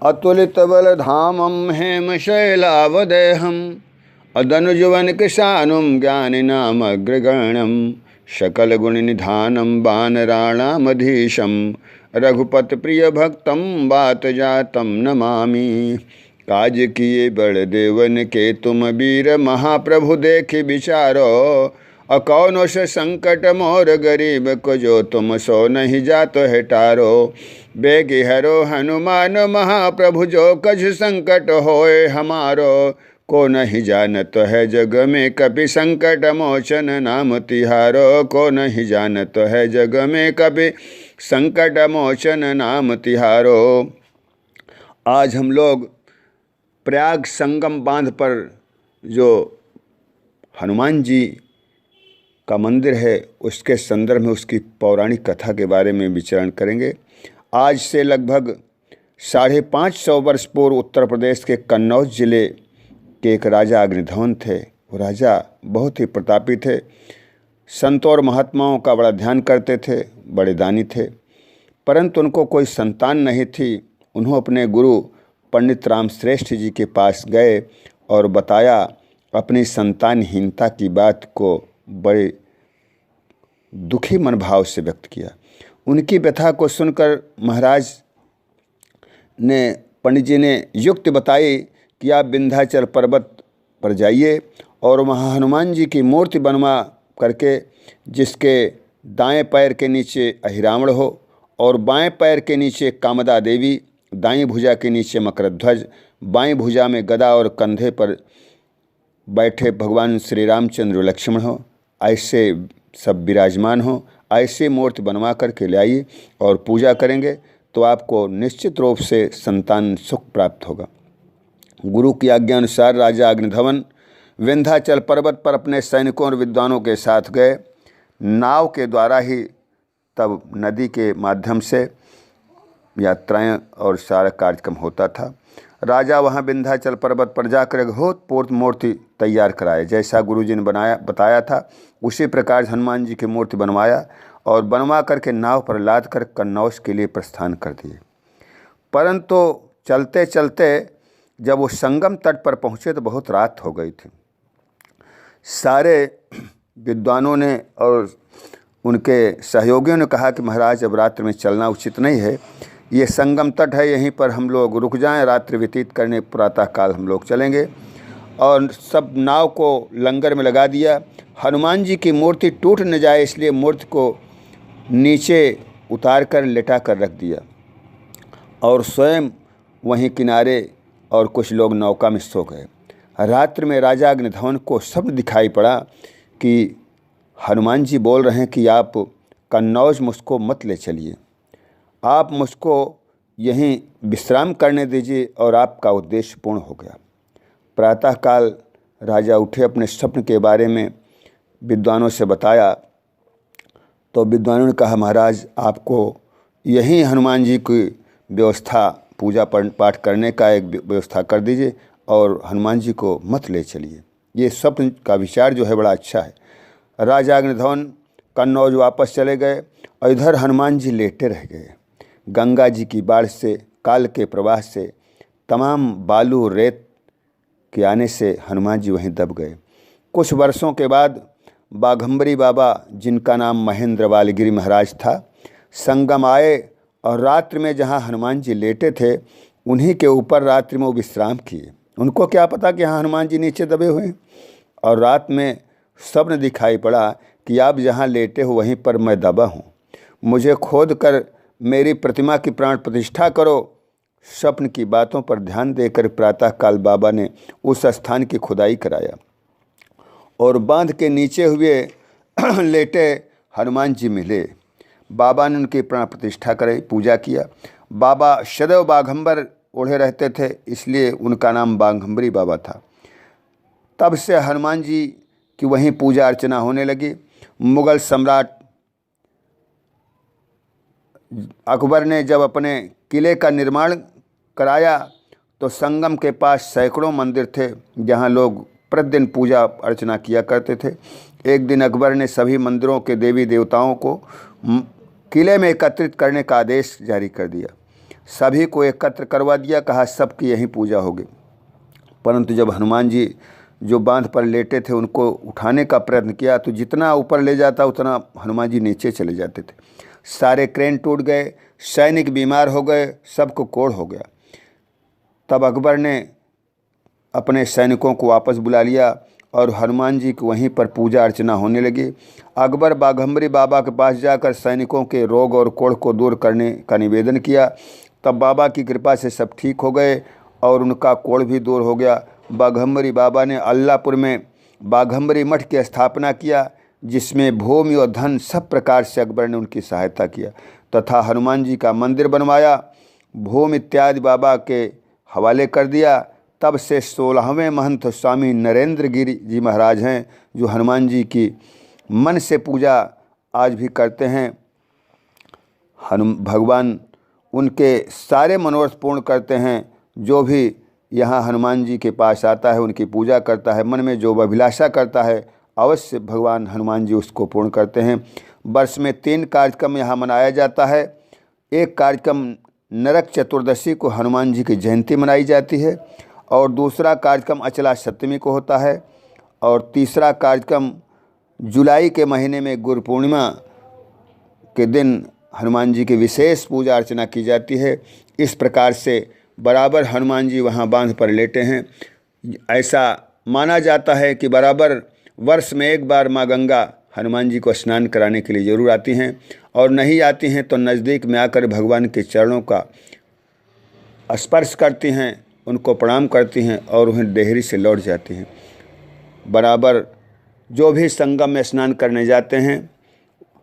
अतुलित बल धामम हेम शैलावदेहम अदनुजुवन किशानुम ज्ञानी नाम अग्रगण्यम सकल गुण निधानम वानराणामधीशम रघुपत प्रिय भक्तम बात जातम नमामि। काज किए बड़ देवन के तुम वीर महाप्रभु देख विचारो अकौनो से संकट मोर गरीब को जो तुम सो नहीं जात है टारो। बेगी हरो हनुमान महाप्रभु जो कछ संकट होए हमारो को नहीं जानत है जग में कभी संकट मोचन नाम तिहारो। को नहीं जानत है जग में कभी संकट मोचन नाम तिहारो। आज हम लोग प्रयाग संगम बांध पर जो हनुमान जी का मंदिर है उसके संदर्भ में उसकी पौराणिक कथा के बारे में विचरण करेंगे। आज से लगभग 550 वर्ष पूर्व उत्तर प्रदेश के कन्नौज जिले के एक राजा अग्निध्वन थे। वो राजा बहुत ही प्रतापी थे, संतों और महात्माओं का बड़ा ध्यान करते थे, बड़े दानी थे, परंतु उनको कोई संतान नहीं थी। उन्होंने अपने गुरु पंडित राम श्रेष्ठ जी के पास गए और बताया, अपनी संतानहीनता की बात को बड़े दुखी मनोभाव से व्यक्त किया। उनकी व्यथा को सुनकर महाराज ने पंडित जी ने युक्ति बताई कि आप विंध्याचल पर्वत पर जाइए और वहाँ हनुमान जी की मूर्ति बनवा करके जिसके दाएं पैर के नीचे अहिरावण हो और बाएं पैर के नीचे कामदा देवी, दाईं भुजा के नीचे मकरध्वज, बाईं भुजा में गदा और कंधे पर बैठे भगवान श्री रामचंद्र लक्ष्मण हो, ऐसे सब विराजमान हो, ऐसे मूर्ति बनवा करके ले आइए और पूजा करेंगे तो आपको निश्चित रूप से संतान सुख प्राप्त होगा। गुरु की आज्ञा अनुसार राजा अग्निध्वन विंध्याचल पर्वत पर अपने सैनिकों और विद्वानों के साथ गए। नाव के द्वारा ही तब नदी के माध्यम से यात्राएं और सारा कार्यक्रम होता था। राजा वहां विंध्याचल पर्वत पर जाकर एक अभूतपूर्व मूर्ति तैयार कराए। जैसा गुरुजी ने बताया था उसी प्रकार हनुमान जी की मूर्ति बनवाया और बनवा करके नाव पर लाद कर कन्नौज के लिए प्रस्थान कर दिए। परंतु चलते चलते जब वो संगम तट पर पहुँचे तो बहुत रात हो गई थी। सारे विद्वानों ने और उनके सहयोगियों ने कहा कि महाराज अब रात्रि में चलना उचित नहीं है, ये संगम तट है, यहीं पर हम लोग रुक जाएं, रात्रि व्यतीत करने प्रातःकाल हम लोग चलेंगे। और सब नाव को लंगर में लगा दिया। हनुमान जी की मूर्ति टूट न जाए इसलिए मूर्ति को नीचे उतार कर लेटा कर रख दिया और स्वयं वहीं किनारे और कुछ लोग नौका में सो गए। रात्रि में राजा अग्निध्वन को स्वप्न दिखाई पड़ा कि हनुमान जी बोल रहे हैं कि आप कन्नौज मुझको मत ले चलिए, आप मुझको यहीं विश्राम करने दीजिए और आपका उद्देश्य पूर्ण हो गया। प्रातःकाल राजा उठे, अपने स्वप्न के बारे में विद्वानों से बताया तो विद्वानों ने कहा, महाराज आपको यहीं हनुमान जी की व्यवस्था, पूजा पाठ करने का एक व्यवस्था कर दीजिए और हनुमान जी को मत ले चलिए। ये स्वप्न का विचार जो है बड़ा अच्छा है। राजा अग्निध्वन कन्नौज वापस चले गए और इधर हनुमान जी लेटे रह गए। गंगा जी की बाढ़ से, काल के प्रवाह से, तमाम बालू रेत के आने से हनुमान जी वहीं दब गए। कुछ वर्षों के बाद बाघंबरी बाबा, जिनका नाम महेंद्र वालगिरी महाराज था, संगम आए और रात्रि में जहाँ हनुमान जी लेटे थे उन्हीं के ऊपर रात्रि में वो विश्राम किए। उनको क्या पता कि यहाँ हनुमान जी नीचे दबे हुए हैं। और रात में स्वप्न दिखाई पड़ा कि आप जहाँ लेटे हो वहीं पर मैं दबा हूँ, मुझे खोद कर मेरी प्रतिमा की प्राण प्रतिष्ठा करो। स्वप्न की बातों पर ध्यान देकर प्रातःकाल बाबा ने उस स्थान की खुदाई कराया और बांध के नीचे हुए लेटे हनुमान जी मिले। बाबा ने उनकी प्राण प्रतिष्ठा कराई, पूजा किया। बाबा सदैव बाघंबर ओढ़े रहते थे इसलिए उनका नाम बाघंबरी बाबा था। तब से हनुमान जी की वहीं पूजा अर्चना होने लगी। मुगल सम्राट अकबर ने जब अपने किले का निर्माण कराया तो संगम के पास सैकड़ों मंदिर थे जहां लोग प्रतिदिन पूजा अर्चना किया करते थे। एक दिन अकबर ने सभी मंदिरों के देवी देवताओं को किले में एकत्रित करने का आदेश जारी कर दिया। सभी को एकत्र करवा दिया, कहा सबकी यहीं पूजा होगी। परंतु जब हनुमान जी जो बांध पर लेटे थे उनको उठाने का प्रयत्न किया तो जितना ऊपर ले जाता उतना हनुमान जी नीचे चले जाते थे। सारे क्रेन टूट गए, सैनिक बीमार हो गए, सबको कोढ़ हो गया। तब अकबर ने अपने सैनिकों को वापस बुला लिया और हनुमान जी की वहीं पर पूजा अर्चना होने लगी। अकबर बाघम्बरी बाबा के पास जाकर सैनिकों के रोग और कोढ़ को दूर करने का निवेदन किया। तब बाबा की कृपा से सब ठीक हो गए और उनका कोढ़ भी दूर हो गया। बाघम्बरी बाबा ने अल्लाहपुर में बाघम्बरी मठ की स्थापना किया, जिसमें भूमि और धन सब प्रकार से अकबर ने उनकी सहायता किया तथा हनुमान जी का मंदिर बनवाया। भूमि इत्यादि बाबा के हवाले कर दिया। तब से 16वें महंत स्वामी नरेंद्र गिरी जी महाराज हैं, जो हनुमान जी की मन से पूजा आज भी करते हैं। भगवान उनके सारे मनोरथ पूर्ण करते हैं। जो भी यहाँ हनुमान जी के पास आता है, उनकी पूजा करता है, मन में जो अभिलाषा करता है, अवश्य भगवान हनुमान जी उसको पूर्ण करते हैं। वर्ष में 3 कार्यक्रम यहाँ मनाया जाता है। एक कार्यक्रम नरक चतुर्दशी को हनुमान जी की जयंती मनाई जाती है और दूसरा कार्यक्रम अचला सप्तमी को होता है और तीसरा कार्यक्रम जुलाई के महीने में गुरु पूर्णिमा के दिन हनुमान जी की विशेष पूजा अर्चना की जाती है। इस प्रकार से बराबर हनुमान जी वहाँ बांध पर लेटे हैं। ऐसा माना जाता है कि बराबर वर्ष में एक बार माँ गंगा हनुमान जी को स्नान कराने के लिए ज़रूर आती हैं और नहीं आती हैं तो नज़दीक में आकर भगवान के चरणों का स्पर्श करती हैं, उनको प्रणाम करती हैं और उन्हें देहरी से लौट जाती हैं। बराबर जो भी संगम में स्नान करने जाते हैं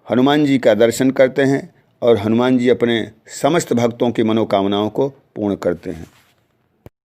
हनुमान जी का दर्शन करते हैं और हनुमान जी अपने समस्त भक्तों की मनोकामनाओं को पूर्ण करते हैं।